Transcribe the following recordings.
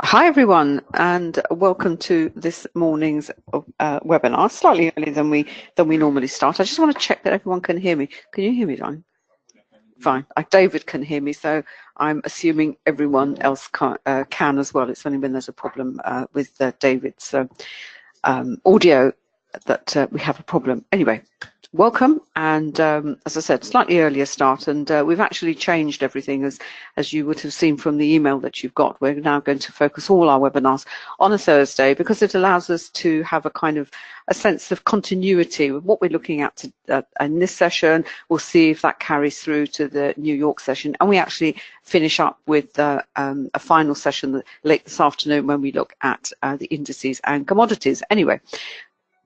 Hi everyone, and welcome to this morning's webinar. Slightly earlier than we normally start. I just want to check that everyone can hear me. Can you hear me, John? Fine. David can hear me, so I'm assuming everyone else can as well. It's only when there's a problem with David's audio that we have a problem. Anyway, welcome, and as I said, slightly earlier start, and we've actually changed everything as you would have seen from the email that you've got. We're now going to focus all our webinars on a Thursday because it allows us to have a kind of a sense of continuity with what we're looking at in this session. We'll see if that carries through to the New York session, and we actually finish up with a final session late this afternoon when we look at the indices and commodities. Anyway,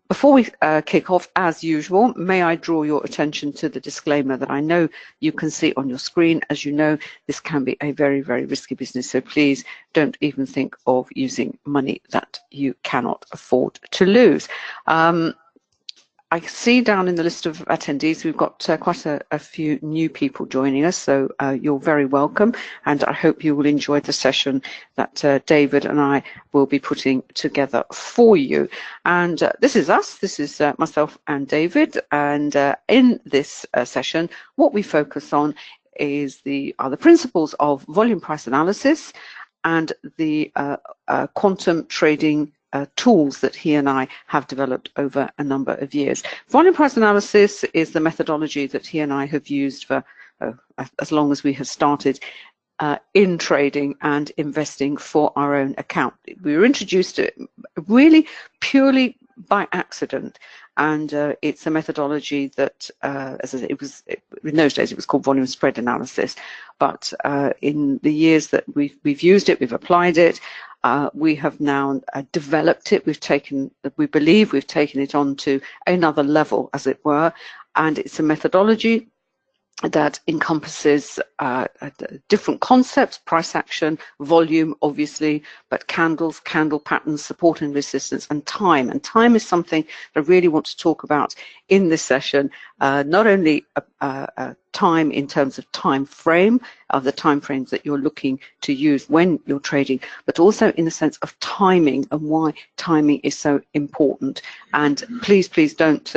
before we kick off, as usual, may I draw your attention to the disclaimer that I know you can see on your screen. As you know, this can be a very, very risky business, so please don't even think of using money that you cannot afford to lose. I see down in the list of attendees, we've got quite a few new people joining us, so you're very welcome, and I hope you will enjoy the session that David and I will be putting together for you. And this is us, this is myself and David, and in this session, what we focus on is are the principles of volume price analysis and the quantum trading tools that he and I have developed over a number of years. Volume price analysis is the methodology that he and I have used for as long as we have started in trading and investing for our own account. We were introduced to it really purely by accident, and it's a methodology that, as I said, in those days it was called volume spread analysis, but in the years that we've used it, we've applied it, we have now developed it. We believe we've taken it on to another level, as it were, and it's a methodology that encompasses different concepts: price action, volume, obviously, but candles, candle patterns, support and resistance, and time. And time is something that I really want to talk about in this session, not only time in terms of time frame, the time frames that you're looking to use when you're trading, but also in the sense of timing and why timing is so important. And please don't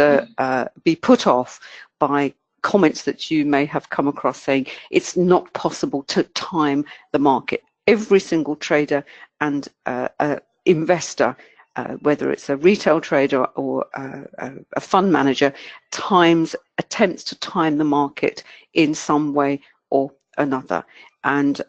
be put off by comments that you may have come across saying it's not possible to time the market. Every single trader and investor, whether it's a retail trader or a fund manager, attempts to time the market in some way or another. And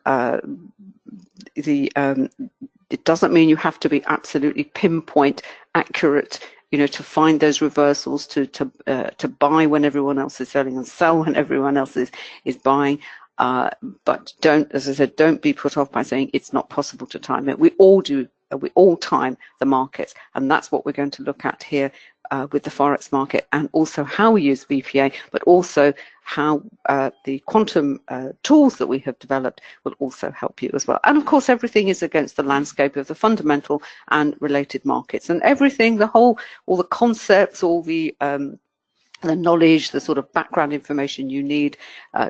it doesn't mean you have to be absolutely pinpoint accurate, to find those reversals, to buy when everyone else is selling and sell when everyone else is buying. But don't, as I said, don't be put off by saying it's not possible to time it. We all do. We all time the markets, and that's what we're going to look at here with the Forex market, and also how we use VPA, but also how the quantum tools that we have developed will also help you as well. And of course, everything is against the landscape of the fundamental and related markets, and everything, all the concepts, all the knowledge, the sort of background information you need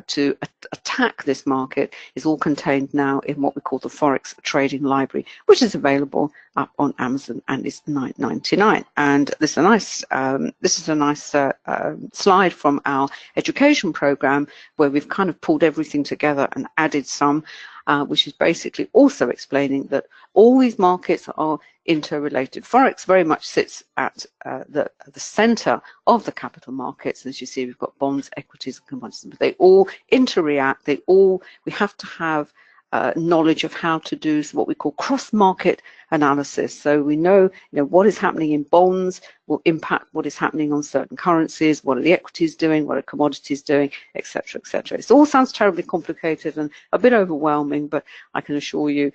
to attack this market is all contained now in what we call the Forex Trading Library, which is available up on Amazon and is $9.99. And this is a nice slide from our education program where we've kind of pulled everything together and added some, which is basically also explaining that all these markets are interrelated. Forex very much sits at the center of the capital markets. As you see, we've got bonds, equities, and commodities, but they all interact. We have to have knowledge of how to do what we call cross-market analysis. So we know, what is happening in bonds will impact what is happening on certain currencies. What are the equities doing? What are commodities doing? Etc. etc. It all sounds terribly complicated and a bit overwhelming, but I can assure you,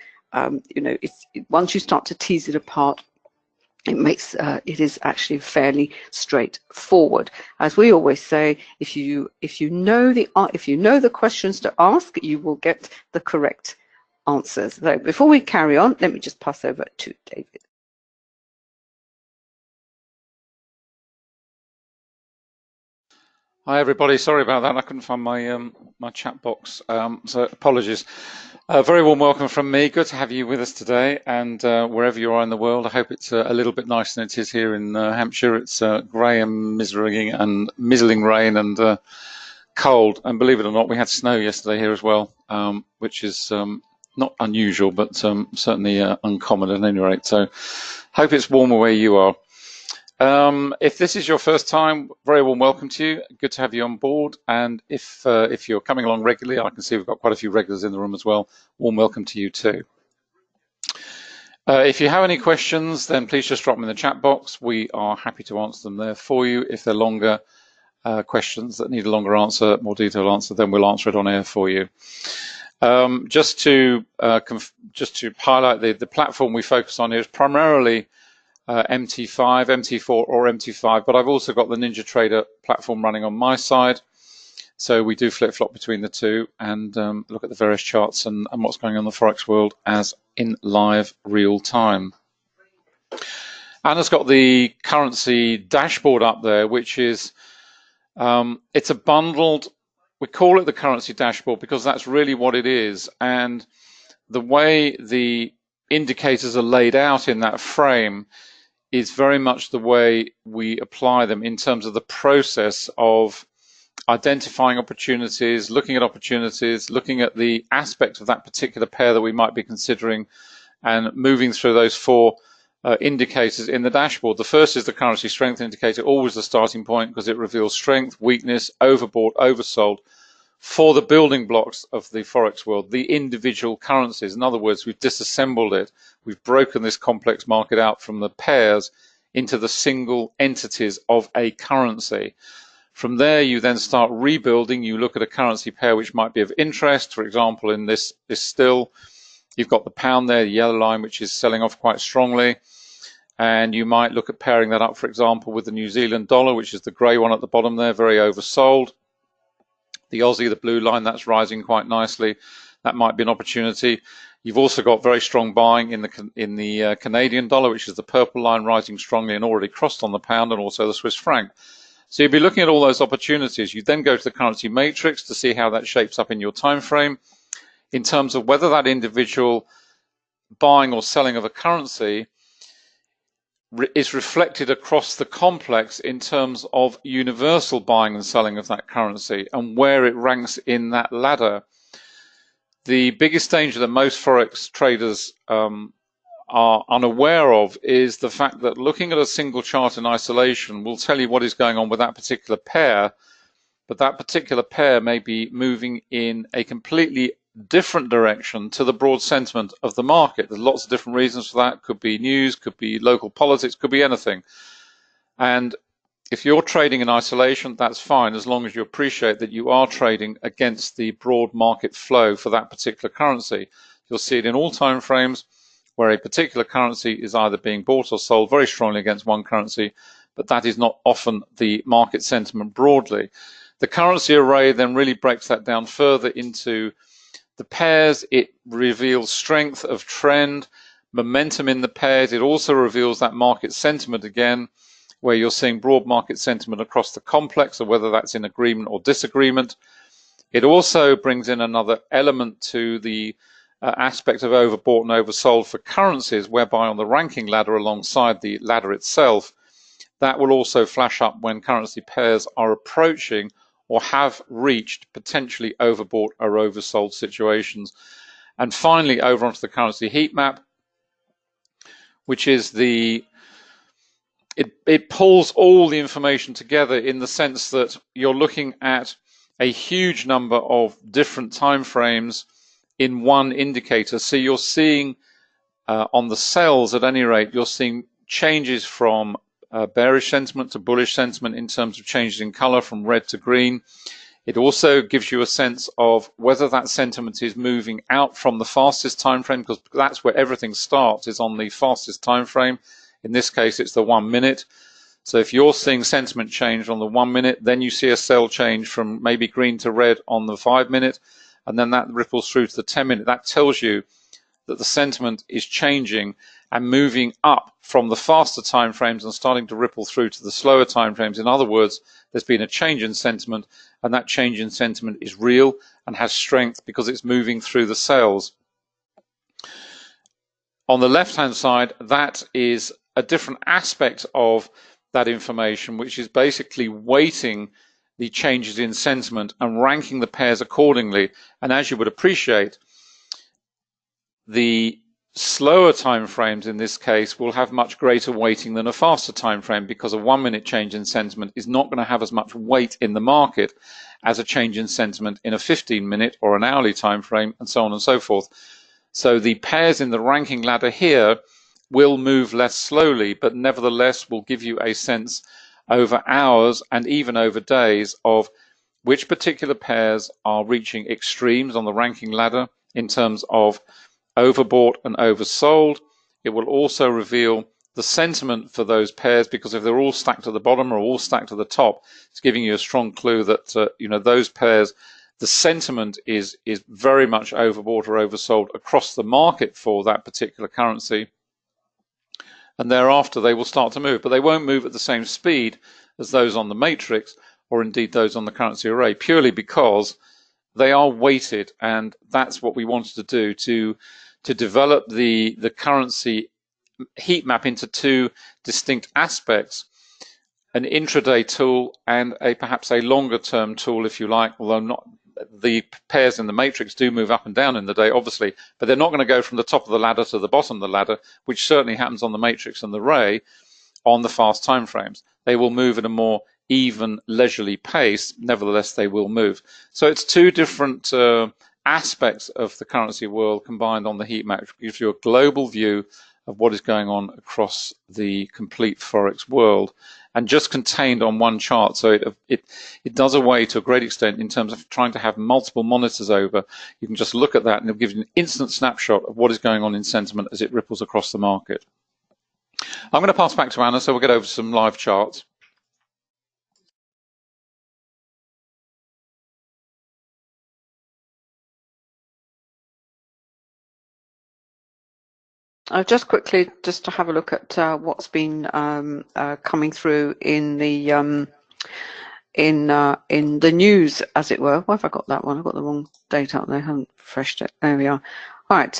once you start to tease it apart, it is actually fairly straightforward. As we always say, if you know the questions to ask, you will get the correct answers. So before we carry on, let me just pass over to David. Hi everybody, sorry about that. I couldn't find my my chat box, so apologies. Very warm welcome from me. Good to have you with us today, and wherever you are in the world, I hope it's a little bit nicer than it is here in Hampshire. It's grey and mizzling rain and cold, and believe it or not, we had snow yesterday here as well, which is not unusual, but certainly uncommon at any rate. So hope it's warmer where you are. If this is your first time, very warm welcome to you. Good to have you on board. And if you're coming along regularly, I can see we've got quite a few regulars in the room as well. Warm welcome to you too. If you have any questions, then please just drop them in the chat box. We are happy to answer them there for you. If they're longer questions that need a longer answer, more detailed answer, then we'll answer it on air for you. Just to highlight the platform we focus on here is primarily MT5, MT4 or MT5, but I've also got the NinjaTrader platform running on my side. So we do flip-flop between the two and look at the various charts and what's going on in the Forex world as in live real time. Anna's got the currency dashboard up there, which is, it's a bundled, we call it the currency dashboard because that's really what it is. And the way the indicators are laid out in that frame is very much the way we apply them in terms of the process of identifying opportunities, looking at the aspect of that particular pair that we might be considering, and moving through those four indicators in the dashboard. The first is the currency strength indicator, always the starting point because it reveals strength, weakness, overbought, oversold for the building blocks of the Forex world, the individual currencies. In other words, we've disassembled it. We've broken this complex market out from the pairs into the single entities of a currency. From there, you then start rebuilding. You look at a currency pair which might be of interest. For example, in this still, you've got the pound there, the yellow line, which is selling off quite strongly. And you might look at pairing that up, for example, with the New Zealand dollar, which is the grey one at the bottom there, very oversold. The Aussie, the blue line, that's rising quite nicely. That might be an opportunity. You've also got very strong buying in the Canadian dollar, which is the purple line, rising strongly and already crossed on the pound, and also the Swiss franc. So you'll be looking at all those opportunities. You then go to the currency matrix to see how that shapes up in your time frame in terms of whether that individual buying or selling of a currency is reflected across the complex in terms of universal buying and selling of that currency and where it ranks in that ladder. The biggest danger that most Forex traders are unaware of is the fact that looking at a single chart in isolation will tell you what is going on with that particular pair, but that particular pair may be moving in a completely different direction to the broad sentiment of the market. There's lots of different reasons for that. Could be news, could be local politics, could be anything. And if you're trading in isolation, that's fine, as long as you appreciate that you are trading against the broad market flow for that particular currency. You'll see it in all time frames where a particular currency is either being bought or sold very strongly against one currency, but that is not often the market sentiment broadly. The currency array then really breaks that down further into the pairs. It reveals strength of trend, momentum in the pairs. It also reveals that market sentiment again, where you're seeing broad market sentiment across the complex, or whether that's in agreement or disagreement. It also brings in another element to the aspect of overbought and oversold for currencies, whereby on the ranking ladder alongside the ladder itself, that will also flash up when currency pairs are approaching or have reached potentially overbought or oversold situations. And finally, over onto the currency heat map, which is it pulls all the information together in the sense that you're looking at a huge number of different time frames in one indicator. So you're seeing on the sales, at any rate, you're seeing changes from bearish sentiment to bullish sentiment in terms of changes in color from red to green. It also gives you a sense of whether that sentiment is moving out from the fastest time frame, because that's where everything starts, is on the fastest time frame. In this case, it's the 1 minute. So if you're seeing sentiment change on the 1 minute, then you see a sell change from maybe green to red on the 5 minute, and then that ripples through to the 10 minute. That tells you that the sentiment is changing and moving up from the faster time frames and starting to ripple through to the slower time frames. In other words, there's been a change in sentiment, and that change in sentiment is real and has strength because it's moving through the sales. On the left-hand side, that is a different aspect of that information, which is basically weighting the changes in sentiment and ranking the pairs accordingly. And as you would appreciate, the slower time frames in this case will have much greater weighting than a faster time frame, because a 1 minute change in sentiment is not going to have as much weight in the market as a change in sentiment in a 15-minute or an hourly time frame, and so on and so forth. So the pairs in the ranking ladder here will move less slowly, but nevertheless will give you a sense over hours and even over days of which particular pairs are reaching extremes on the ranking ladder in terms of overbought and oversold. It will also reveal the sentiment for those pairs, because if they're all stacked at the bottom or all stacked at the top, it's giving you a strong clue that those pairs, the sentiment is very much overbought or oversold across the market for that particular currency. And thereafter they will start to move, but they won't move at the same speed as those on the matrix, or indeed those on the currency array, purely because they are weighted. And that's what we wanted to do, to develop the currency heat map into two distinct aspects: an intraday tool and perhaps a longer term tool, if you like, although not. The pairs in the matrix do move up and down in the day, obviously, but they're not going to go from the top of the ladder to the bottom of the ladder, which certainly happens on the matrix and the ray on the fast time frames. They will move at a more even, leisurely pace. Nevertheless, they will move. So it's two different aspects of the currency world combined on the heat map, which gives you a global view of what is going on across the complete Forex world, and just contained on one chart. So it does away to a great extent in terms of trying to have multiple monitors over. You can just look at that and it'll give you an instant snapshot of what is going on in sentiment as it ripples across the market. I'm going to pass back to Anna, so we'll get over to some live charts. Just quickly, just to have a look at what's been coming through in the news, as it were. Why have I got that one? I've got the wrong date up there. I haven't refreshed it. There we are. All right.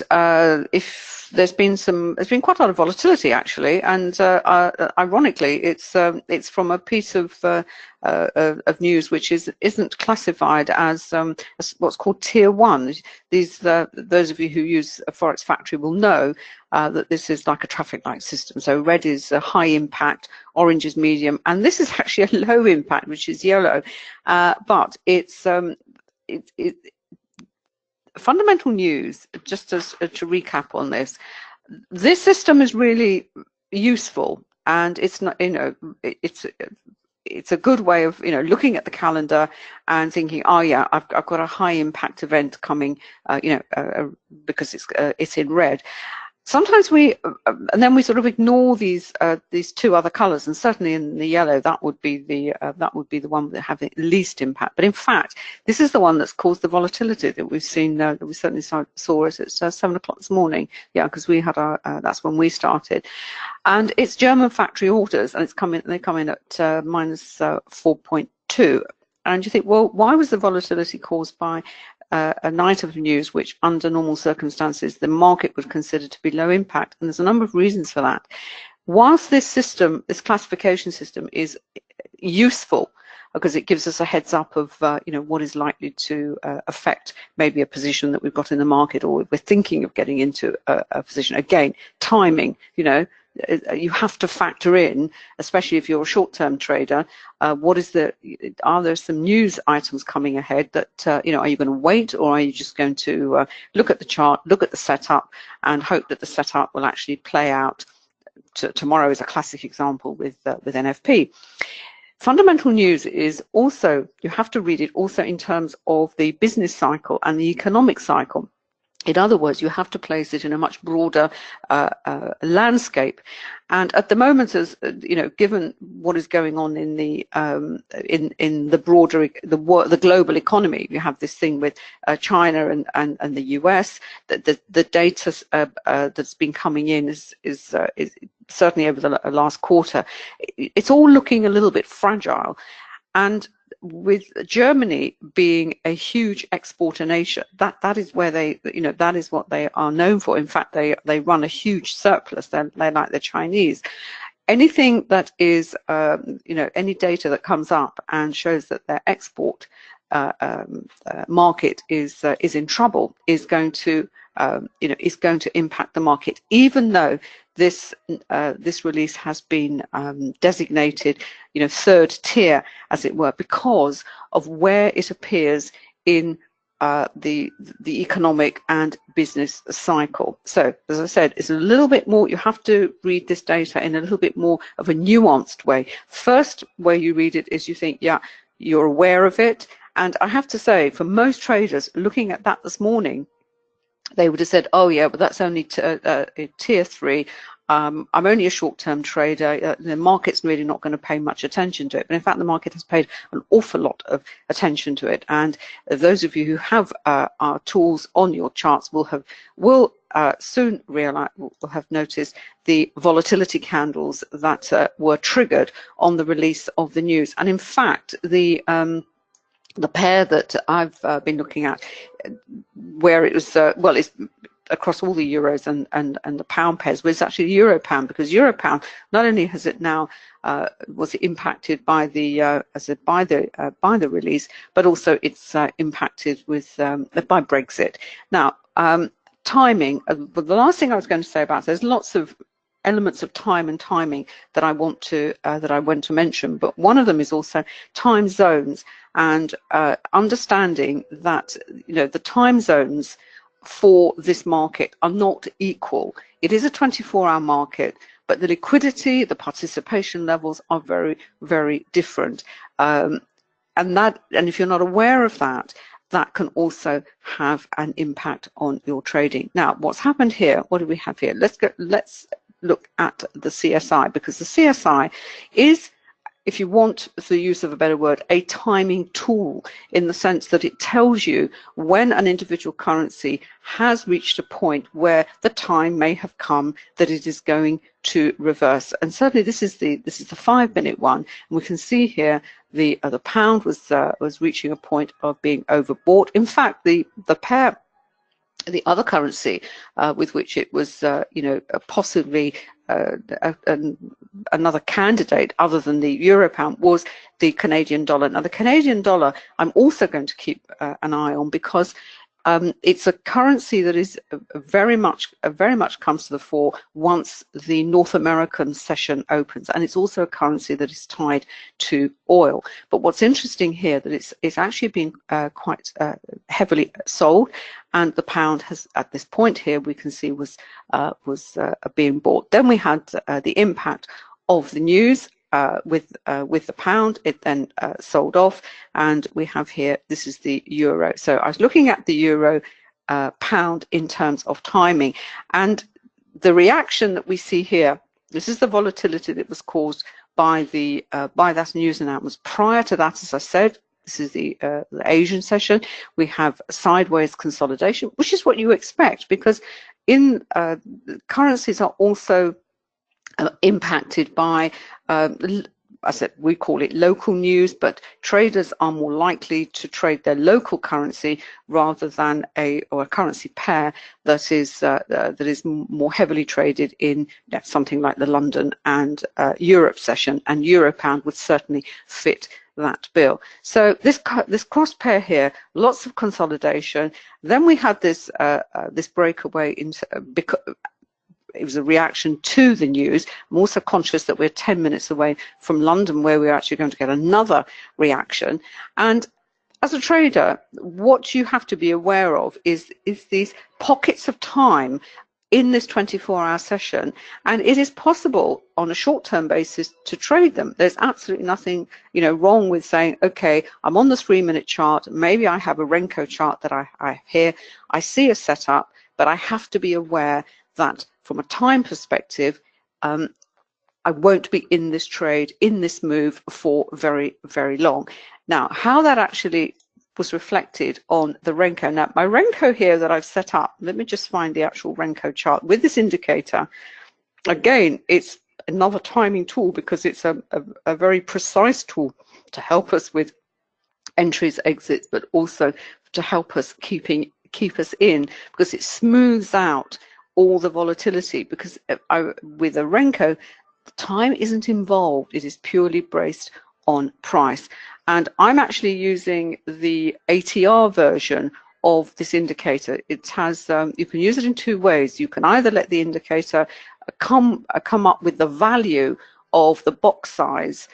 If there's been quite a lot of volatility actually, and ironically, it's from a piece of news which isn't classified as what's called Tier 1. Those of you who use a Forex Factory will know that this is like a traffic light system. So red is a high impact, orange is medium, and this is actually a low impact, which is yellow. But it's fundamental news. Just to recap on this, this system is really useful, and it's not, it's a good way of looking at the calendar and thinking, oh yeah, I've got a high impact event coming, because it's in red. Sometimes and then we sort of ignore these two other colours, and certainly in the yellow, that would be the one that have the least impact. But in fact, this is the one that's caused the volatility that we've seen. That we certainly saw it at 7 o'clock this morning. Yeah, because we had that's when we started, and it's German factory orders, and they come in at minus 4.2. And you think, well, why was the volatility caused by a night of news which under normal circumstances the market would consider to be low impact? And there's a number of reasons for that. Whilst this system, this classification system, is useful because it gives us a heads up of what is likely to affect maybe a position that we've got in the market, or we're thinking of getting into a position. Again, timing, you have to factor in, especially if you're a short-term trader, are there some news items coming ahead that, are you going to wait, or are you just going to look at the chart, look at the setup, and hope that the setup will actually play out? Tomorrow is a classic example with NFP. Fundamental news is also, you have to read it also in terms of the business cycle and the economic cycle. In other words, you have to place it in a much broader landscape. And at the moment, as you know, given what is going on in the broader the global economy, you have this thing with China and the US. The data that's been coming in is certainly over the last quarter. It's all looking a little bit fragile, and with Germany being a huge exporter nation, that is where they, you know, that is what they are known for. In fact, they run a huge surplus. They're like the Chinese. Anything that is, you know, any data that comes up and shows that their export market is in trouble is going to, you know, is going to impact the market, even though this release has been designated, you know, third tier, as it were, because of where it appears in the economic and business cycle. So, as I said, it's a little bit more, you have to read this data in a little bit more of a nuanced way. First way you read it is you think, yeah, you're aware of it. And I have to say, for most traders looking at that this morning, they would have said, oh yeah, but that's only tier 3. I'm only a short-term trader. The market's really not going to pay much attention to it. But in fact, the market has paid an awful lot of attention to it. And those of you who have our tools on your charts will soon realize, will have noticed the volatility candles that were triggered on the release of the news. And in fact, the pair that I've been looking at, where it was, well, it's across all the euros and the pound pairs, but it's actually the euro pound, because euro pound, not only has it now was it impacted by the by the release, but also it's impacted with by Brexit. Now, timing. But the last thing I was going to say about, there's lots of elements of time and timing that I want to mention, but one of them is also time zones, and understanding that, you know, the time zones for this market are not equal. It is a 24-hour market, but the liquidity, the participation levels are very, very different, and if you're not aware of that, that can also have an impact on your trading. Now, what's happened here? What do we have here? Let's look at the CSI, because the CSI is, if you want the use of a better word, a timing tool, in the sense that it tells you when an individual currency has reached a point where the time may have come that it is going to reverse. And certainly this is the 5-minute one, and we can see here the pound was reaching a point of being overbought. In fact, the pair, the other currency with which it was, you know, possibly another candidate other than the euro pound was the Canadian dollar. Now, the Canadian dollar, I'm also going to keep an eye on, because it's a currency that is very much comes to the fore once the North American session opens, and it's also a currency that is tied to oil. But what's interesting here, that it's actually been quite heavily sold, and the pound has, at this point here, we can see was being bought. Then we had the impact of the news. With the pound, it then sold off, and we have here, this is the euro. So I was looking at the euro pound in terms of timing, and the reaction that we see here, this is the volatility that was caused by that news announcement. Prior to that, as I said, this is the Asian session. We have sideways consolidation, which is what you expect, because in currencies are also impacted by, I said, we call it local news, but traders are more likely to trade their local currency rather than a currency pair that is more heavily traded in something like the London and Europe session, and euro pound would certainly fit that bill. So this cross pair here, lots of consolidation. Then we had this breakaway into, because it was a reaction to the news. I'm also conscious that we're 10 minutes away from London, where we're actually going to get another reaction. And as a trader, what you have to be aware of is these pockets of time in this 24-hour session, and it is possible on a short-term basis to trade them. There's absolutely nothing, you know, wrong with saying, okay, I'm on the 3-minute chart, maybe I have a Renko chart that I here, I see a setup, but I have to be aware that from a time perspective, I won't be in this trade, in this move for very, very long. Now, how that actually was reflected on the Renko. Now, my Renko here that I've set up, let me just find the actual Renko chart with this indicator. Again, it's another timing tool because it's a very precise tool to help us with entries, exits, but also to help us keep us in, because it smooths out all the volatility. Because with a Renko, time isn't involved, it is purely based on price. And I'm actually using the ATR version of this indicator. It has, you can use it in two ways. You can either let the indicator come up with the value of the box size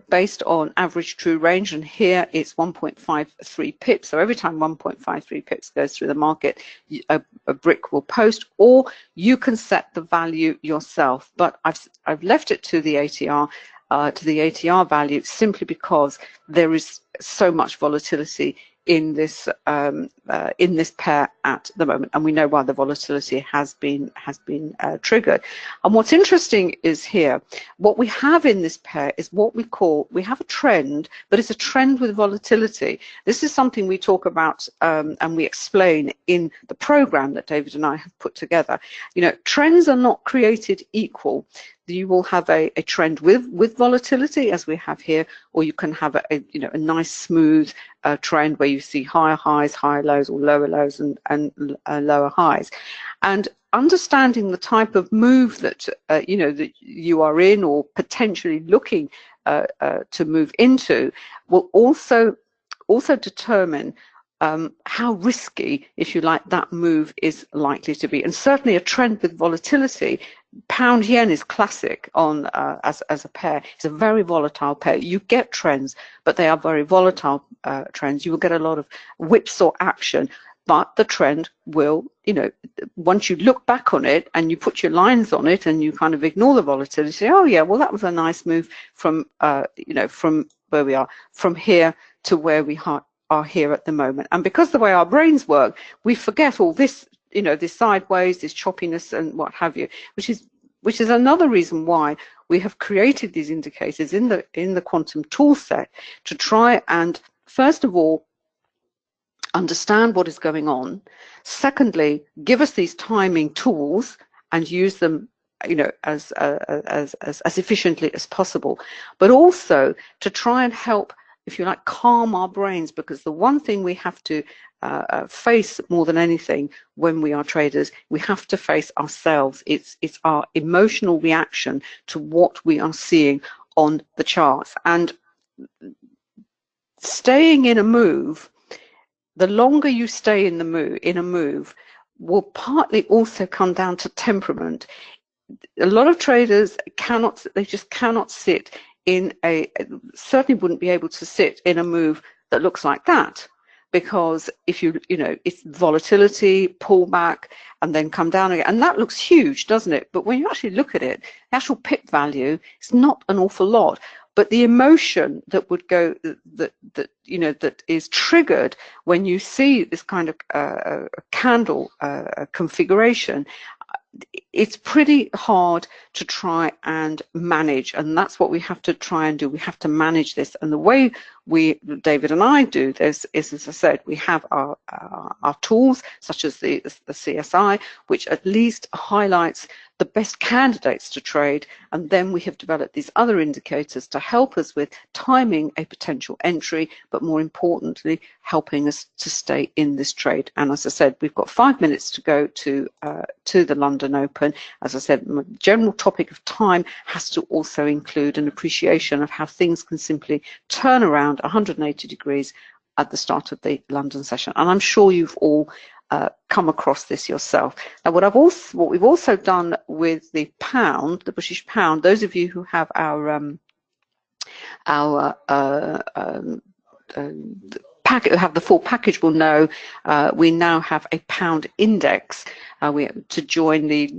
based on average true range, and here it's 1.53 pips. So every time 1.53 pips goes through the market, a brick will post, or you can set the value yourself. But I've left it to the ATR value simply because there is so much volatility in this pair at the moment, and we know why the volatility has been triggered. And what's interesting is here, what we have in this pair is what we have a trend, but it's a trend with volatility. This is something we talk about and we explain in the program that David and I have put together. You know, trends are not created equal. You will have a trend with volatility, as we have here, or you can have a nice smooth trend where you see higher highs, higher lows, or lower lows and lower highs. And understanding the type of move that that you are in or potentially looking to move into will also determine how risky, if you like, that move is likely to be. And certainly a trend with volatility, pound yen is classic on as a pair. It's a very volatile pair. You get trends, but they are very volatile trends. You will get a lot of whipsaw action, but the trend will, once you look back on it and you put your lines on it and you kind of ignore the volatility, say, oh yeah, well that was a nice move from from where we are, from here to where we are here at the moment. And because the way our brains work, we forget all this, this sideways, this choppiness and what have you, which is another reason why we have created these indicators in the quantum tool set to try and, first of all, understand what is going on. Secondly, give us these timing tools and use them as efficiently as possible, but also to try and help, if you like, calm our brains, because the one thing we have to face more than anything when we are traders, we have to face ourselves. It's our emotional reaction to what we are seeing on the charts. And staying in a move, the longer you stay in a move will partly also come down to temperament. A lot of traders just cannot sit in certainly wouldn't be able to sit in a move that looks like that, because if it's volatility, pullback, and then come down again, and that looks huge, doesn't it? But when you actually look at it, the actual pip value is not an awful lot. But the emotion that would go, that is triggered when you see this kind of candle configuration, it's pretty hard to try and manage, and that's what we have to try and do. We have to manage this, and the way David and I do this is, as I said, we have our tools such as the CSI, which at least highlights the best candidates to trade, and then we have developed these other indicators to help us with timing a potential entry, but more importantly, helping us to stay in this trade. And as I said, we've got 5 minutes to go to the London Open. As I said, the general topic of time has to also include an appreciation of how things can simply turn around 180 degrees at the start of the London session. And I'm sure you've all come across this yourself. Now, what we've also done with the pound, the British pound, those of you who have our packet, who have the full package will know we now have a pound index to join the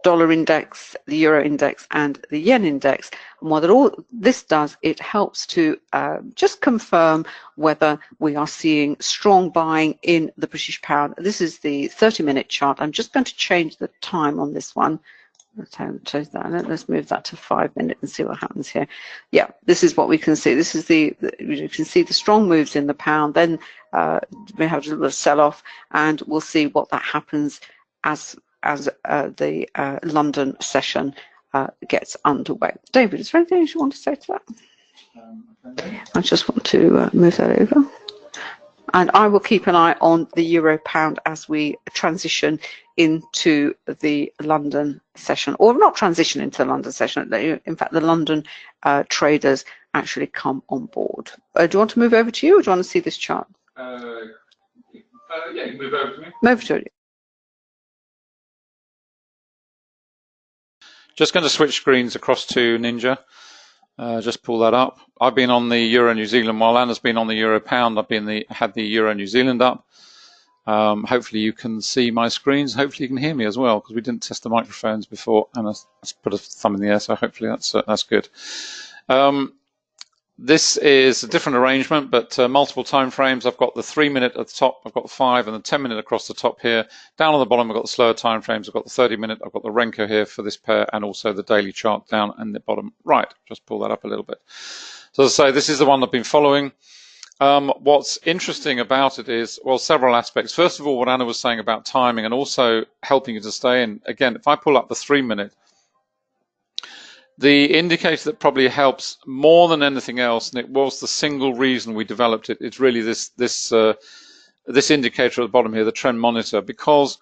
dollar index, the euro index, and the yen index. And what all this does, it helps to just confirm whether we are seeing strong buying in the British pound. This is the 30-minute chart. I'm just going to change the time on this one. Let's move that to 5 minutes and see what happens here. Yeah, this is what we can see. This is you can see the strong moves in the pound. Then we have a little sell-off, and we'll see what that happens as the London session gets underway. David, is there anything you want to say to that? I just want to move that over. And I will keep an eye on the euro pound as we transition into the London session, or not transition into the London session. In fact, the London traders actually come on board. Do you want to move over to you, or do you want to see this chart? Yeah, you can move over to me. Move to it. Just going to switch screens across to Ninja. Just pull that up. I've been on the Euro New Zealand while Anna's been on the Euro Pound. I've been had the Euro New Zealand up. Hopefully you can see my screens. Hopefully you can hear me as well, because we didn't test the microphones before. Anna put a thumb in the air, so hopefully that's good. This is a different arrangement, but multiple time frames. I've got the 3 minute at the top, I've got the 5 and the 10 minute across the top here. Down on the bottom, I've got the slower time frames. I've got the 30 minute, I've got the Renko here for this pair, and also the daily chart down in the bottom right. Just pull that up a little bit. So as I say, this is the one I've been following. What's interesting about it is, well, several aspects. First of all, what Anna was saying about timing and also helping you to stay in. Again, if I pull up the 3 minute, the indicator that probably helps more than anything else, and it was the single reason we developed it, it's really this indicator at the bottom here, the trend monitor, because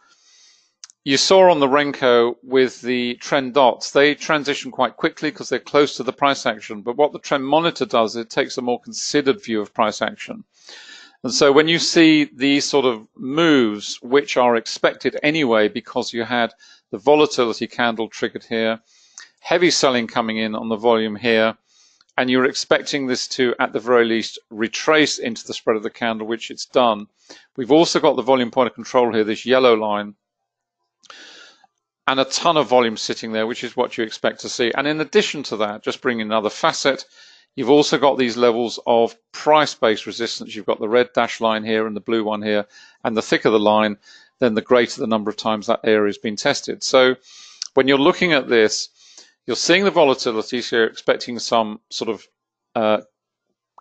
you saw on the Renko with the trend dots, they transition quite quickly because they're close to the price action. But what the trend monitor does, it takes a more considered view of price action. And so when you see these sort of moves, which are expected anyway, because you had the volatility candle triggered here, heavy selling coming in on the volume here, and you're expecting this to, at the very least, retrace into the spread of the candle, which it's done. We've also got the volume point of control here, this yellow line, and a ton of volume sitting there, which is what you expect to see. And in addition to that, just bringing another facet, you've also got these levels of price-based resistance. You've got the red dash line here and the blue one here, and the thicker the line, then the greater the number of times that area has been tested. So when you're looking at this, you're seeing the volatility, so you're expecting some sort of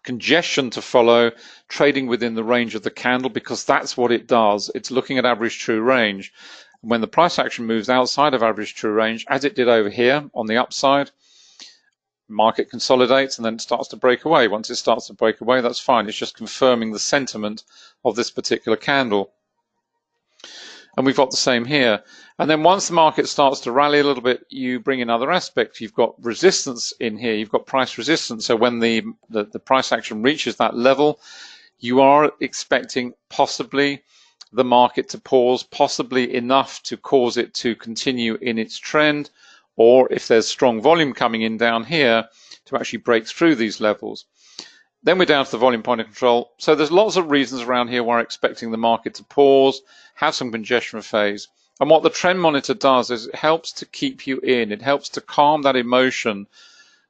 congestion to follow, trading within the range of the candle, because that's what it does. It's looking at average true range. And when the price action moves outside of average true range, as it did over here on the upside, market consolidates and then starts to break away. Once it starts to break away, that's fine. It's just confirming the sentiment of this particular candle. And we've got the same here. And then once the market starts to rally a little bit, you bring in other aspects. You've got resistance in here. You've got price resistance. So when the price action reaches that level, you are expecting possibly the market to pause, possibly enough to cause it to continue in its trend, or if there's strong volume coming in down here, to actually break through these levels. Then we're down to the volume point of control. So there's lots of reasons around here why we're expecting the market to pause, have some congestion phase. And what the trend monitor does is it helps to keep you in. It helps to calm that emotion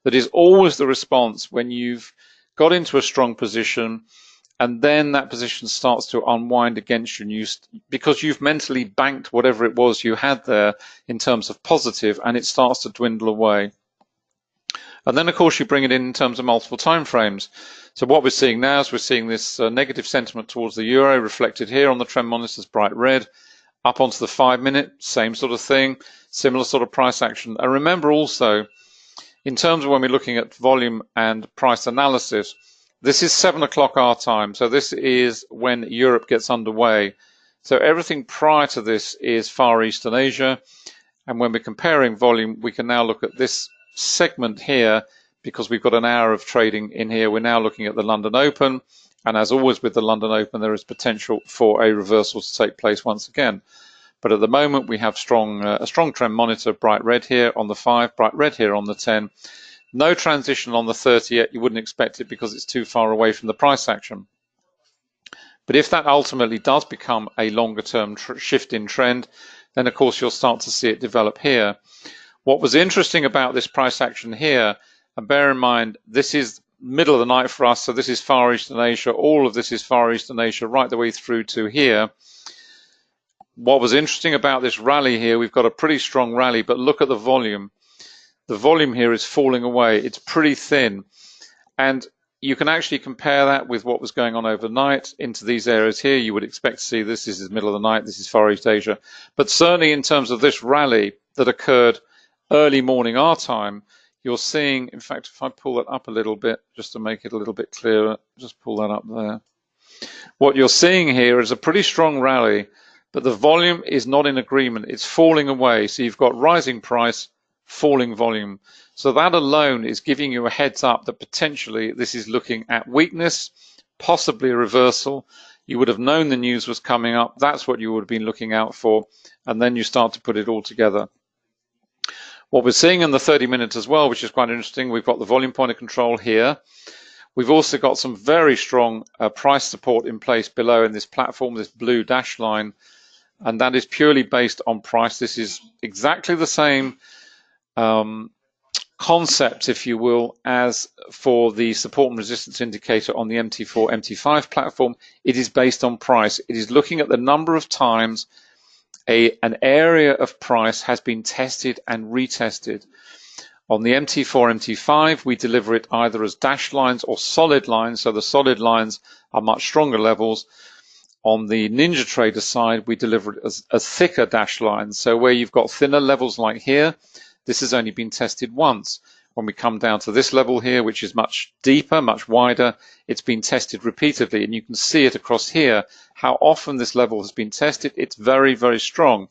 that is always the response when you've got into a strong position and then that position starts to unwind against you, because you've mentally banked whatever it was you had there in terms of positive, and it starts to dwindle away. And then, of course, you bring it in terms of multiple time frames. So what we're seeing now is we're seeing this negative sentiment towards the euro reflected here on the trend monitors, bright red, up onto the 5 minute, same sort of thing, similar sort of price action. And remember also, in terms of when we're looking at volume and price analysis, this is 7 o'clock our time. So this is when Europe gets underway. So everything prior to this is Far Eastern Asia. And when we're comparing volume, we can now look at this segment here, because we've got an hour of trading in here. We're now looking at the London Open, and as always with the London Open, there is potential for a reversal to take place once again. But at the moment we have a strong trend monitor, bright red here on the 5, bright red here on the 10. No transition on the 30 yet. You wouldn't expect it because it's too far away from the price action. But if that ultimately does become a longer term shift in trend, then of course you'll start to see it develop here. What was interesting about this price action here, and bear in mind, this is middle of the night for us, so this is Far Eastern Asia, all of this is Far Eastern Asia, right the way through to here. What was interesting about this rally here, we've got a pretty strong rally, but look at the volume. The volume here is falling away. It's pretty thin. And you can actually compare that with what was going on overnight into these areas here. You would expect to see this is the middle of the night, this is Far East Asia. But certainly in terms of this rally that occurred early morning our time, you're seeing, in fact, if I pull that up a little bit, just to make it a little bit clearer, just pull that up there. What you're seeing here is a pretty strong rally, but the volume is not in agreement. It's falling away. So you've got rising price, falling volume. So that alone is giving you a heads up that potentially this is looking at weakness, possibly a reversal. You would have known the news was coming up. That's what you would have been looking out for. And then you start to put it all together. What we're seeing in the 30-minute as well, which is quite interesting, we've got the volume point of control here. We've also got some very strong price support in place below in this platform, this blue dash line. And that is purely based on price. This is exactly the same concept, if you will, as for the support and resistance indicator on the MT4, MT5 platform. It is based on price. It is looking at the number of times an area of price has been tested and retested. On the MT4, MT5, we deliver it either as dashed lines or solid lines. So the solid lines are much stronger levels. On the Ninja Trader side, we deliver it as thicker dash lines. So where you've got thinner levels like here, this has only been tested once. When we come down to this level here, which is much deeper, much wider, it's been tested repeatedly. And you can see it across here, how often this level has been tested. It's very, very strong.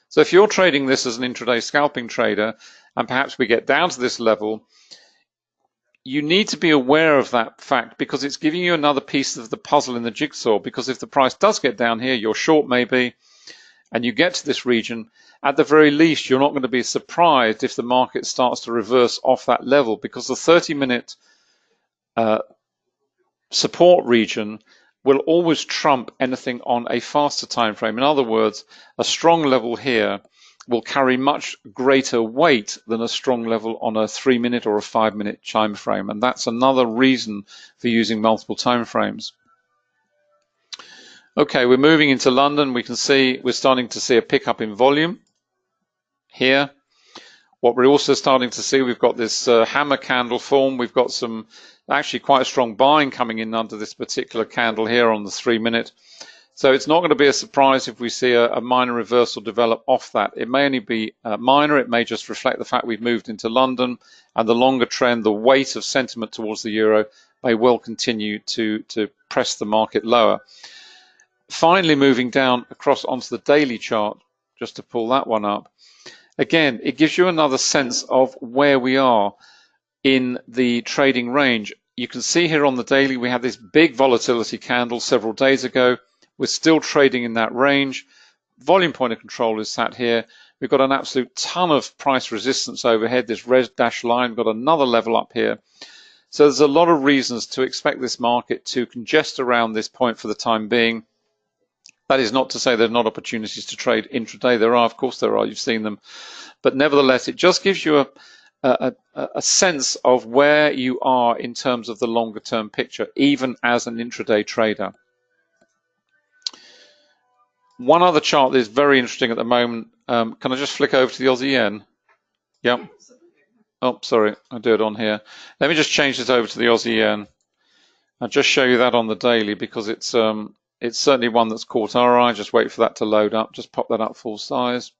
So if you're trading this as an intraday scalping trader, and perhaps we get down to this level, you need to be aware of that fact because it's giving you another piece of the puzzle in the jigsaw. Because if the price does get down here, you're short maybe, and you get to this region, at the very least, you're not going to be surprised if the market starts to reverse off that level, because the 30-minute support region will always trump anything on a faster time frame. In other words, a strong level here will carry much greater weight than a strong level on a 3-minute or a 5-minute time frame, and that's another reason for using multiple time frames. Okay, we're moving into London. We can see we're starting to see a pickup in volume here. What we're also starting to see, we've got this hammer candle form. We've got some actually quite strong buying coming in under this particular candle here on the 3-minute. So it's not going to be a surprise if we see a minor reversal develop off that. It may only be minor. It may just reflect the fact we've moved into London, and the longer trend, the weight of sentiment towards the euro may well continue to press the market lower. Finally, moving down across onto the daily chart, just to pull that one up. Again, it gives you another sense of where we are in the trading range. You can see here on the daily, we had this big volatility candle several days ago. We're still trading in that range. Volume point of control is sat here. We've got an absolute ton of price resistance overhead, this red dash line. We've got another level up here. So there's a lot of reasons to expect this market to congest around this point for the time being. That is not to say there are not opportunities to trade intraday. There are, of course there are, you've seen them. But nevertheless, it just gives you a sense of where you are in terms of the longer term picture, even as an intraday trader. One other chart that is very interesting at the moment. Can I just flick over to the Aussie yen? Yep. Oh, sorry, I'll do it on here. Let me just change this over to the Aussie yen. I'll just show you that on the daily because it's certainly one that's caught our eye. Just wait for that to load up. Just pop that up full size.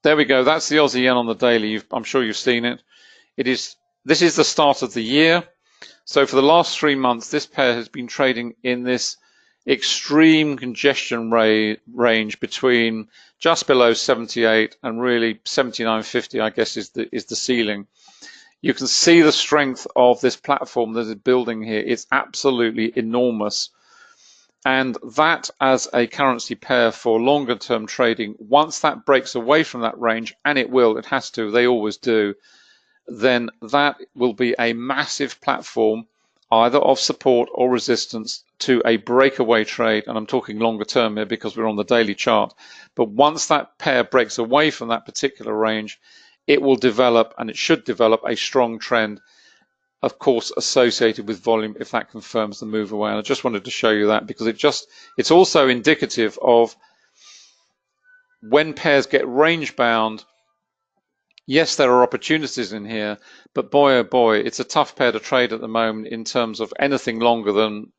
There we go. That's the Aussie yen on the daily. I'm sure you've seen it. This is the start of the year. So for the last 3 months, this pair has been trading in this extreme congestion range between just below 78 and really 79.50, I guess, is the ceiling. You can see the strength of this platform that is building here. It's absolutely enormous. And that as a currency pair for longer term trading, once that breaks away from that range, and it will, it has to, they always do, then that will be a massive platform either of support or resistance to a breakaway trade, and I'm talking longer term here because we're on the daily chart. But once that pair breaks away from that particular range, it will develop, and it should develop, a strong trend, of course associated with volume, if that confirms the move away. And I just wanted to show you that because it's also indicative of when pairs get range bound. Yes, there are opportunities in here, but boy, oh boy, it's a tough pair to trade at the moment in terms of anything longer than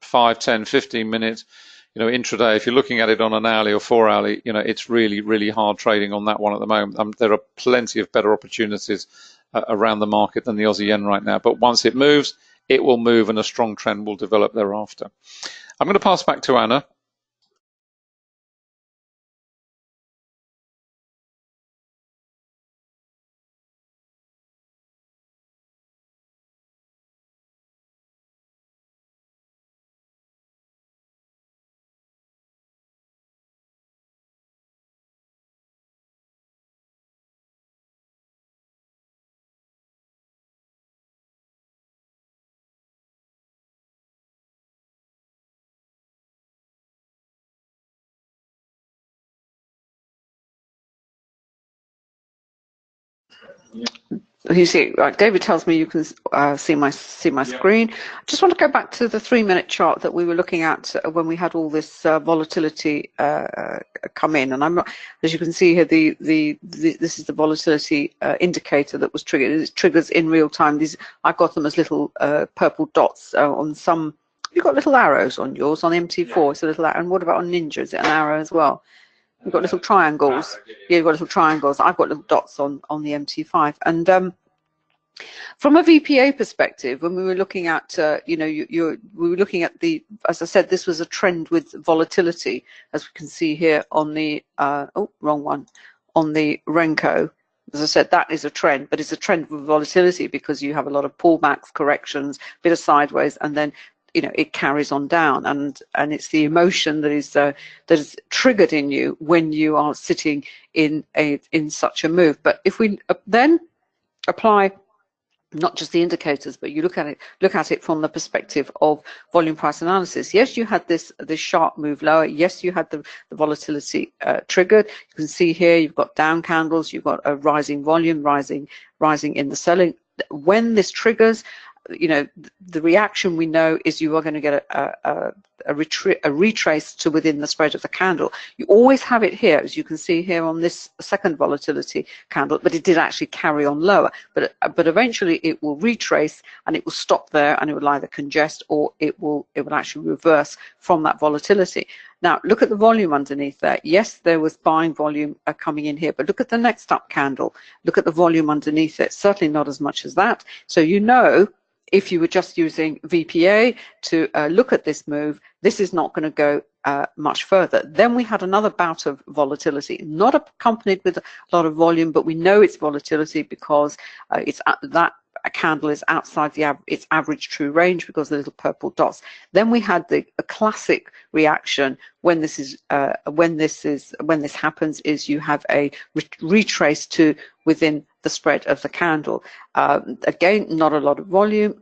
5, 10, 15 minutes, intraday. If you're looking at it on an hourly or 4 hourly, it's really, really hard trading on that one at the moment. There are plenty of better opportunities around the market than the Aussie yen right now. But once it moves, it will move and a strong trend will develop thereafter. I'm going to pass back to Anna. You see, like David tells me you can see my screen. I just want to go back to the 3-minute chart that we were looking at when we had all this volatility come in. And I'm not, as you can see here, this is the volatility indicator that was triggered. It triggers in real time. These, I've got them as little purple dots on some. You've got little arrows on yours. On MT4, it's a little arrow. And what about on Ninja? Is it an arrow as well? You've got little triangles. Yeah, you've got little triangles. I've got little dots on the MT5. And from a VPA perspective, when we were looking at, we were looking at the, as I said, this was a trend with volatility, as we can see here on the, wrong one, on the Renko. As I said, that is a trend, but it's a trend with volatility because you have a lot of pullbacks, corrections, bit of sideways, and then it carries on down, and it's the emotion that is triggered in you when you are sitting in such a move. But if we then apply not just the indicators, but you look at it from the perspective of volume price analysis. Yes, you had this sharp move lower. Yes, you had the volatility triggered. You can see here you've got down candles, you've got a rising volume, rising in the selling. When this triggers, the reaction we know is you are going to get a retrace to within the spread of the candle. You always have it here, as you can see here on this second volatility candle, but it did actually carry on lower. But eventually it will retrace and it will stop there, and it will either congest or it will actually reverse from that volatility. Now look at the volume underneath there. Yes, there was buying volume coming in here, but look at the next up candle. Look at the volume underneath it. Certainly not as much as that. So if you were just using VPA to look at this move, this is not going to go much further. Then we had another bout of volatility, not accompanied with a lot of volume, but we know it's volatility because that candle is outside its average true range because of the little purple dots. Then we had a classic reaction when this happens is you have a retrace to within the spread of the candle. Again, not a lot of volume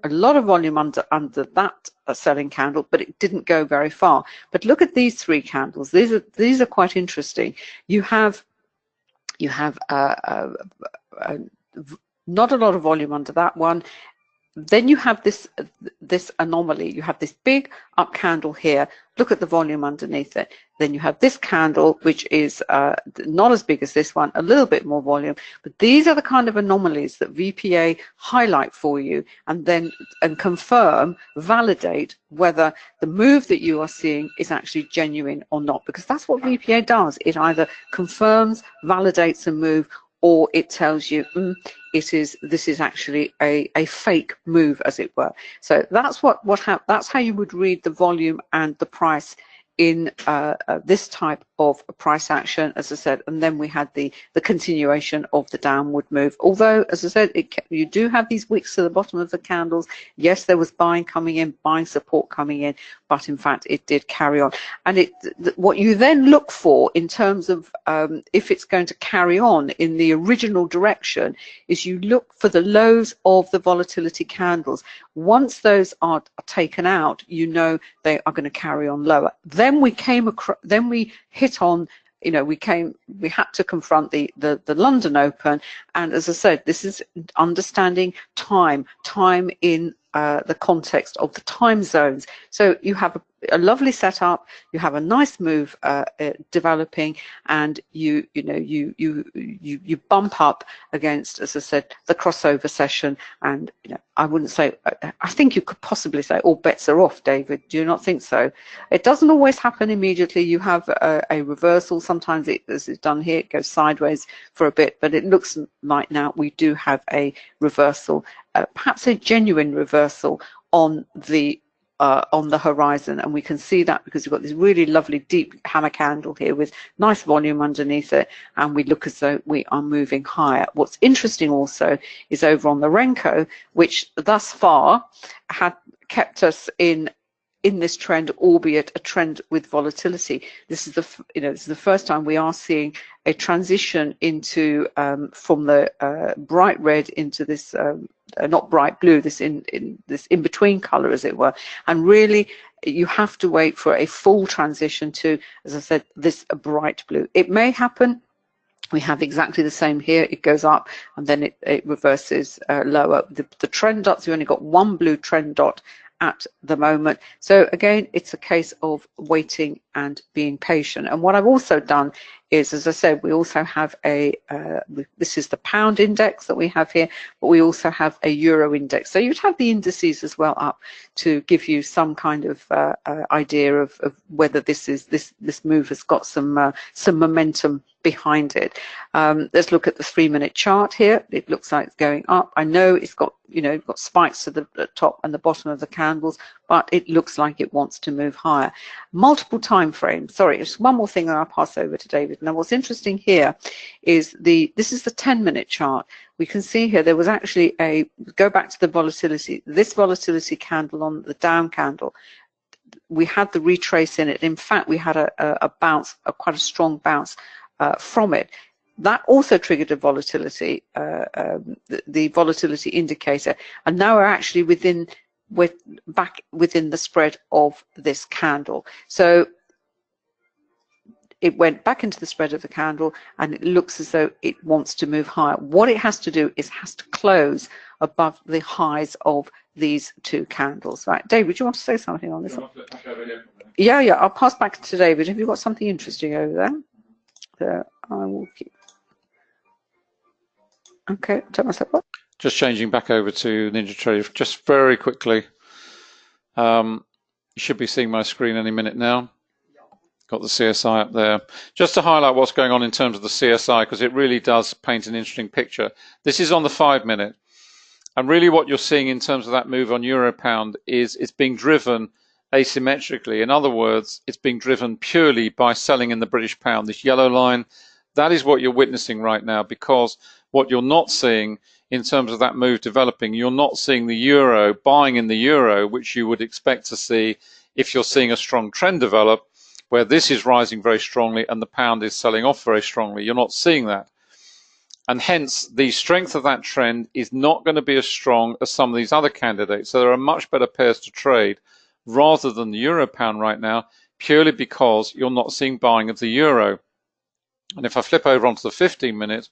under that selling candle, but it didn't go very far. But look at these 3 candles. These are quite interesting. You have not a lot of volume under that one. Then you have this anomaly. You have this big up candle here. Look at the volume underneath it. Then you have this candle, which is not as big as this one, a little bit more volume. But these are the kind of anomalies that VPA highlight for you and confirm, validate whether the move that you are seeing is actually genuine or not. Because that's what VPA does. It either confirms, validates a move, or it tells you this is actually a fake move, as it were. So that's that's how you would read the volume and the price in this type of price action, as I said. And then we had the continuation of the downward move. Although, as I said, you do have these wicks to the bottom of the candles. Yes, there was buying coming in, buying support coming in, but in fact it did carry on. And what you then look for in terms of if it's going to carry on in the original direction is you look for the lows of the volatility candles. Once those are taken out, you know they are going to carry on lower. Then we hit on, you know, we had to confront the London Open, and as I said, this is understanding time in the context of the time zones. So you have a lovely setup, you have a nice move developing, and you bump up against, as I said, the crossover session. And you know, I wouldn't say, I think you could possibly say all bets are off, David. Do you not think so? It doesn't always happen immediately. You have a reversal. Sometimes as it's done here, it goes sideways for a bit, but it looks like now we do have a reversal, perhaps a genuine reversal on the horizon, and we can see that because we've got this really lovely deep hammer candle here with nice volume underneath it, and we look as though we are moving higher. What's interesting also is over on the Renko, which thus far had kept us in this trend, albeit a trend with volatility. This is the first time we are seeing a transition into from the bright red into this not bright blue, this in between color, as it were. And really, you have to wait for a full transition to, as I said, this bright blue. It may happen. We have exactly the same here. It goes up and then it reverses lower. The trend dots, we only got one blue trend dot at the moment. So again, it's a case of waiting and being patient. And what I've also done is, as I said, we also have this is the pound index that we have here, but we also have a euro index. So you'd have the indices as well up to give you some kind of idea of whether this move has got some momentum behind it. Let's look at the 3-minute chart here. It looks like it's going up. I know it's got, got spikes to the top and the bottom of the candles, but it looks like it wants to move higher. Multiple time frames. Sorry, just one more thing and I'll pass over to David. Now, what's interesting here is this is the 10-minute chart. We can see here there was actually go back to the volatility. This volatility candle on the down candle, we had the retrace in it. In fact, we had a bounce, quite a strong bounce from it. That also triggered a volatility, the volatility indicator, and now we're actually back within the spread of this candle. So it went back into the spread of the candle, and it looks as though it wants to move higher. What it has to do is has to close above the highs of these two candles. Right, David, do you want to say something on this one? Yeah, I'll pass back to David. Have you got something interesting over there? So I will keep. Okay, tell myself what. Just changing back over to NinjaTrader just very quickly. You should be seeing my screen any minute now. Got the CSI up there. Just to highlight what's going on in terms of the CSI, because it really does paint an interesting picture. This is on the 5-minute. And really what you're seeing in terms of that move on euro pound is it's being driven asymmetrically. In other words, it's being driven purely by selling in the British pound. This yellow line, that is what you're witnessing right now, because what you're not seeing in terms of that move developing, you're not seeing the euro, buying in the euro, which you would expect to see if you're seeing a strong trend develop, where this is rising very strongly and the pound is selling off very strongly. You're not seeing that. And hence, the strength of that trend is not going to be as strong as some of these other candidates. So there are much better pairs to trade rather than the euro pound right now, purely because you're not seeing buying of the euro. And if I flip over onto the 15-minute,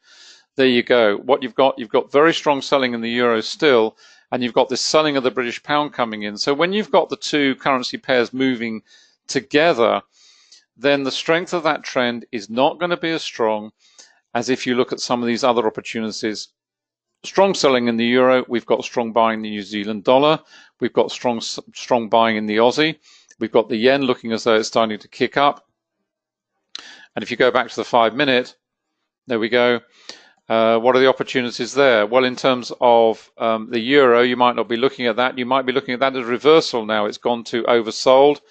there you go. What you've got very strong selling in the euro still, and you've got this selling of the British pound coming in. So when you've got the two currency pairs moving together, then the strength of that trend is not going to be as strong as if you look at some of these other opportunities. Strong selling in the euro, we've got strong buying in the New Zealand dollar, we've got strong buying in the Aussie, we've got the yen looking as though it's starting to kick up. And if you go back to the 5-minute, there we go. What are the opportunities there? Well, in terms of the euro, you might not be looking at that. You might be looking at that as a reversal now. It's gone to oversold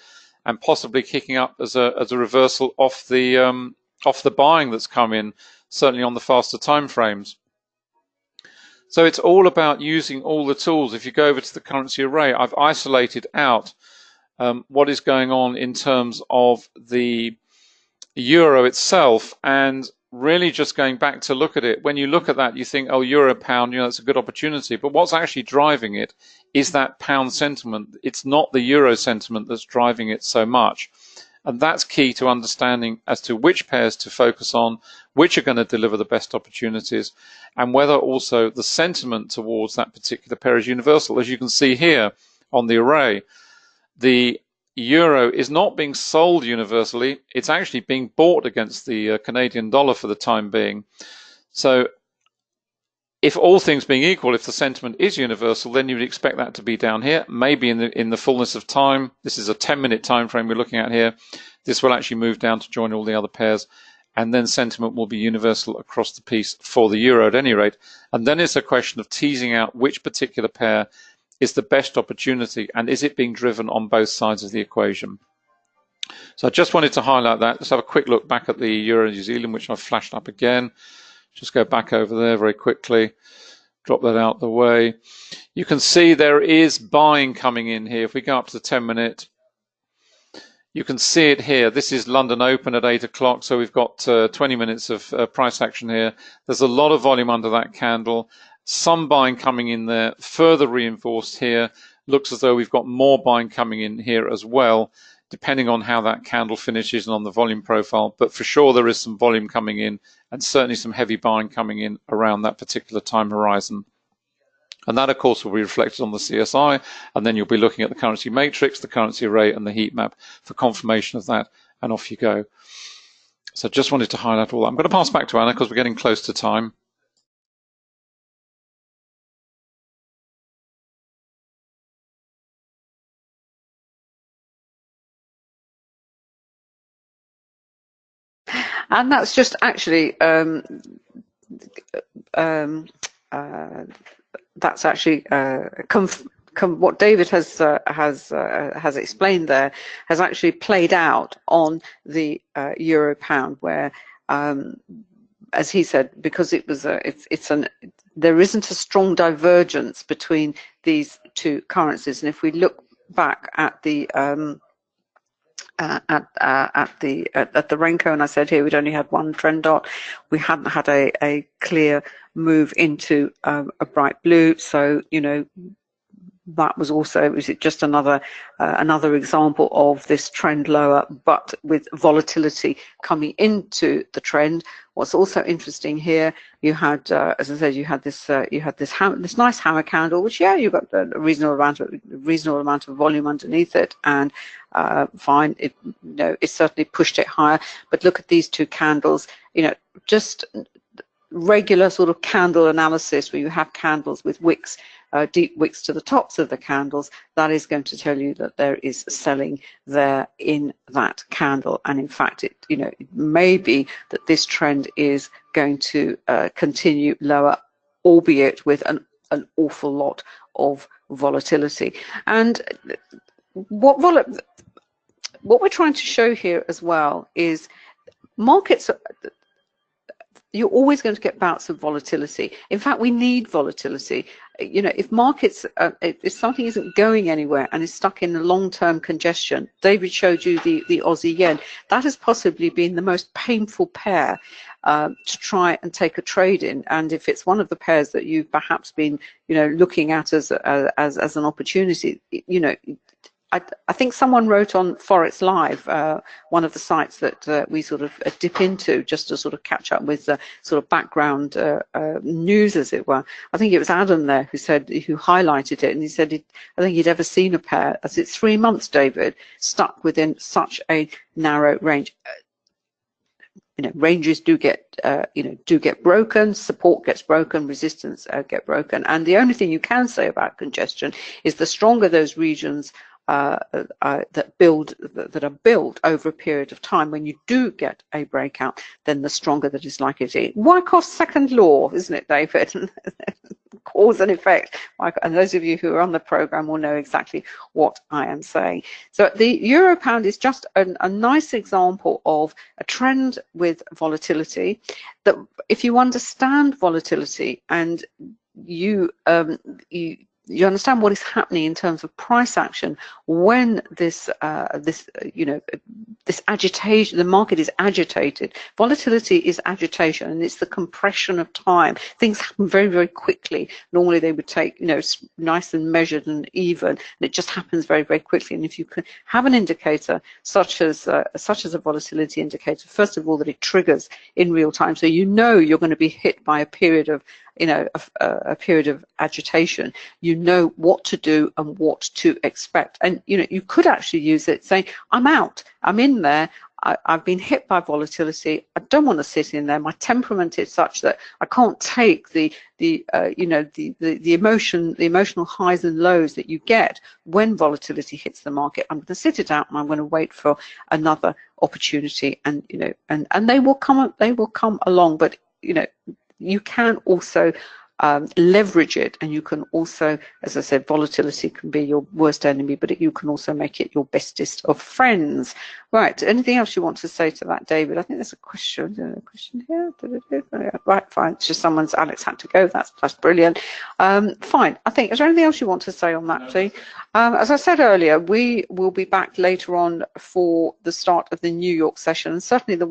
and possibly kicking up as a reversal off the buying that's come in, certainly on the faster time frames. So it's all about using all the tools. If you go over to the currency array, I've isolated out what is going on in terms of the euro itself, and really just going back to look at it. When you look at that, you think, oh, euro pound, it's a good opportunity. But what's actually driving it is that pound sentiment. It's not the euro sentiment that's driving it so much. And that's key to understanding as to which pairs to focus on, which are going to deliver the best opportunities, and whether also the sentiment towards that particular pair is universal. As you can see here on the array, the euro is not being sold universally. It's actually being bought against the Canadian dollar for the time being. So if all things being equal, if the sentiment is universal, then you would expect that to be down here. Maybe in the fullness of time, this is a 10-minute time frame we're looking at here, this will actually move down to join all the other pairs, and then sentiment will be universal across the piece for the euro at any rate. And then it's a question of teasing out which particular pair is the best opportunity, and is it being driven on both sides of the equation. So I just wanted to highlight that. Let's have a quick look back at the Euro New Zealand, which I've flashed up again. Just go back over there very quickly, drop that out the way. You can see there is buying coming in here. If we go up to the 10-minute, you can see it here. This is London Open at 8 o'clock, so we've got 20 minutes of price action here. There's a lot of volume under that candle. Some buying coming in there, further reinforced here. Looks as though we've got more buying coming in here as well, depending on how that candle finishes and on the volume profile. But for sure there is some volume coming in, and certainly some heavy buying coming in around that particular time horizon. And that, of course, will be reflected on the CSI, and then you'll be looking at the currency matrix, the currency array, and the heat map for confirmation of that, and off you go. So just wanted to highlight all that. I'm going to pass back to Anna because we're getting close to time. And that's just actually that's actually what David has explained there has actually played out on the euro pound, where as he said, because it was there isn't a strong divergence between these two currencies. And if we look back at the Renko, and I said here we'd only had one trend dot, we hadn't had a clear move into a bright blue. So that was also, was it just another example of this trend lower, but with volatility coming into the trend. What's also interesting here, you had, as I said, you had this nice hammer candle, which you got a reasonable amount of volume underneath it, and fine, it certainly pushed it higher. But look at these two candles, just regular sort of candle analysis where you have candles with wicks, deep wicks to the tops of the candles. That is going to tell you that there is selling there in that candle, and in fact it may be that this trend is going to continue lower, albeit with an awful lot of volatility. And what we're trying to show here as well is markets, you're always going to get bouts of volatility. In fact, we need volatility. If markets, if something isn't going anywhere and is stuck in a long-term congestion, David showed you the Aussie yen, that has possibly been the most painful pair to try and take a trade in. And if it's one of the pairs that you've perhaps been, looking at as an opportunity, I think someone wrote on Forex Live, one of the sites that we sort of dip into just to sort of catch up with the sort of background news, as it were. I think it was Adam there who highlighted it, and he said I think he'd ever seen a pair, as it's 3 months, David, stuck within such a narrow range. Ranges do get broken, support gets broken, resistance get broken, and the only thing you can say about congestion is the stronger those regions that are built over a period of time, when you do get a breakout, then the stronger that is likely to be. Wyckoff's second law, isn't it, David? Cause and effect. And those of you who are on the program will know exactly what I am saying. So the euro pound is just a nice example of a trend with volatility, that if you understand volatility and you you understand what is happening in terms of price action when this this agitation, the market is agitated. Volatility is agitation, and it's the compression of time. Things happen very, very quickly. Normally they would take, nice and measured and even, and it just happens very, very quickly. And if you can have an indicator such as a volatility indicator, first of all, that it triggers in real time, so you're going to be hit by a period of a period of agitation, you know what to do and what to expect. And you could actually use it saying, I'm out, I'm in there, I've been hit by volatility, I don't want to sit in there, my temperament is such that I can't take the emotional highs and lows that you get when volatility hits the market. I'm going to sit it out and I'm going to wait for another opportunity, and and they will come along. But you can also leverage it, and you can also, as I said, volatility can be your worst enemy, but you can also make it your bestest of friends. Right, anything else you want to say to that, David? I think there's a question. Is a question here? Right, fine, it's just Alex had to go. That's brilliant. Fine, I think, is there anything else you want to say on that, please? As I said earlier, we will be back later on for the start of the New York session, and certainly the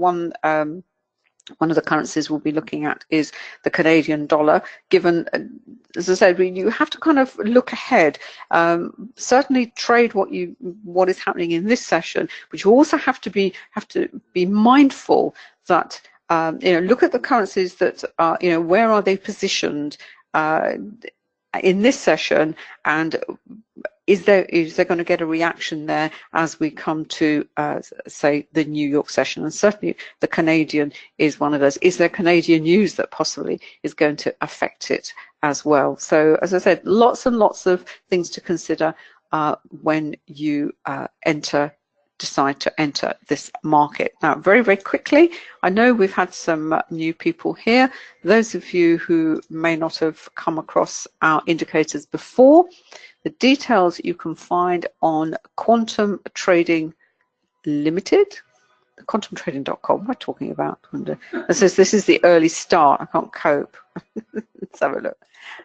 one of the currencies we'll be looking at is the Canadian dollar, given, as I said, you have to kind of look ahead. Certainly trade what is happening in this session, but you also have to be mindful that look at the currencies that are, where are they positioned in this session, and is there going to get a reaction there as we come to, say, the New York session? And certainly the Canadian is one of those. Is there Canadian news that possibly is going to affect it as well? So, as I said, lots and lots of things to consider when you decide to enter this market. Now, very, very quickly, I know we've had some new people here. Those of you who may not have come across our indicators before, the details you can find on Quantum Trading Limited, quantumtrading.com. What am I talking about? It says this is the early start. I can't cope. Let's have a look.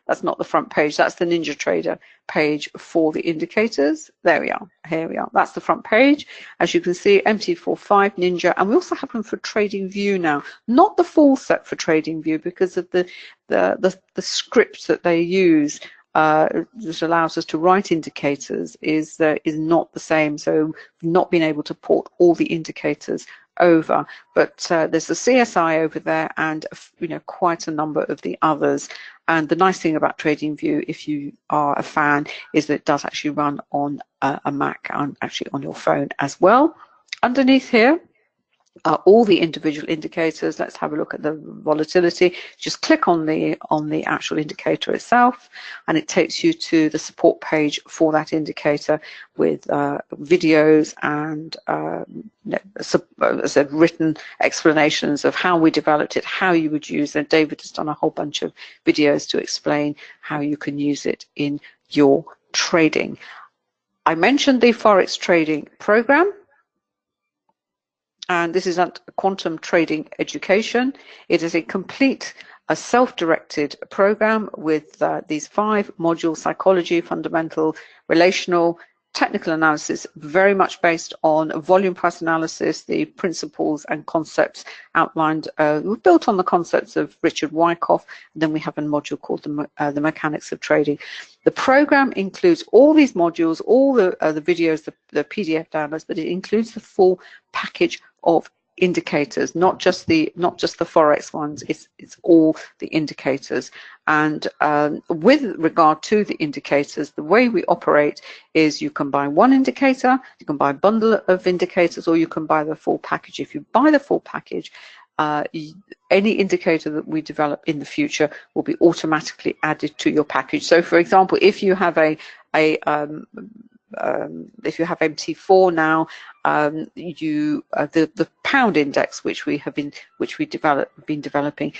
That's not the front page. That's the Ninja Trader page for the indicators. There we are. Here we are. That's the front page. As you can see, MT45 Ninja, and we also have them for Trading View now. Not the full set for Trading View because of the script that they use. That allows us to write indicators is not the same, so not being able to port all the indicators over, but there's the CSI over there, and quite a number of the others. And the nice thing about TradingView, if you are a fan, is that it does actually run on a Mac and actually on your phone as well. Underneath here all the individual indicators. Let's have a look at the volatility. Just click on the actual indicator itself, and it takes you to the support page for that indicator with videos and as I said, written explanations of how we developed it, how you would use it. David has done a whole bunch of videos to explain how you can use it in your trading. I mentioned the Forex trading program. And this is at Quantum Trading Education. It is a complete, self-directed program with these 5 modules: psychology, fundamental, relational, technical analysis, very much based on volume price analysis, the principles and concepts outlined. We're built on the concepts of Richard Wyckoff. And then we have a module called the mechanics of trading. The program includes all these modules, all the videos, the PDF downloads, but it includes the full package of indicators, not just the Forex ones. It's all the indicators. And with regard to the indicators, the way we operate is you can buy one indicator, you can buy a bundle of indicators, or you can buy the full package. If you buy the full package, any indicator that we develop in the future will be automatically added to your package. So, for example, if you have if you have MT4 now, the pound index, which we've been developing,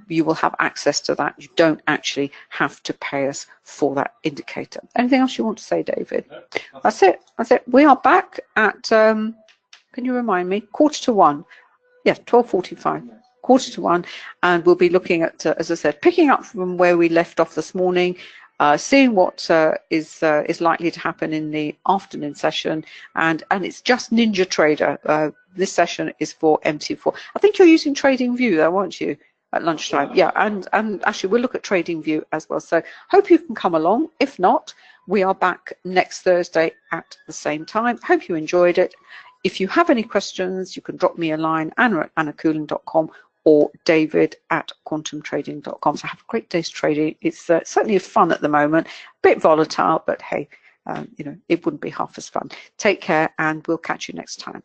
you will have access to that. You don't actually have to pay us for that indicator. Anything else you want to say, David? That's it. We are back at can you remind me? 1:45. Yeah, 12:45. 1:45, and we'll be looking at, as I said, picking up from where we left off this morning. seeing what is likely to happen in the afternoon session, and it's just Ninja Trader. This session is for MT4. I think you're using Trading View though, aren't you, at lunchtime? Yeah, and actually we'll look at Trading View as well. So hope you can come along. If not, we are back next Thursday at the same time. Hope you enjoyed it. If you have any questions, you can drop me a line, anna@annacooling.com or david@quantumtrading.com. So have a great day's trading. It's certainly fun at the moment, a bit volatile, but hey, it wouldn't be half as fun. Take care, and we'll catch you next time.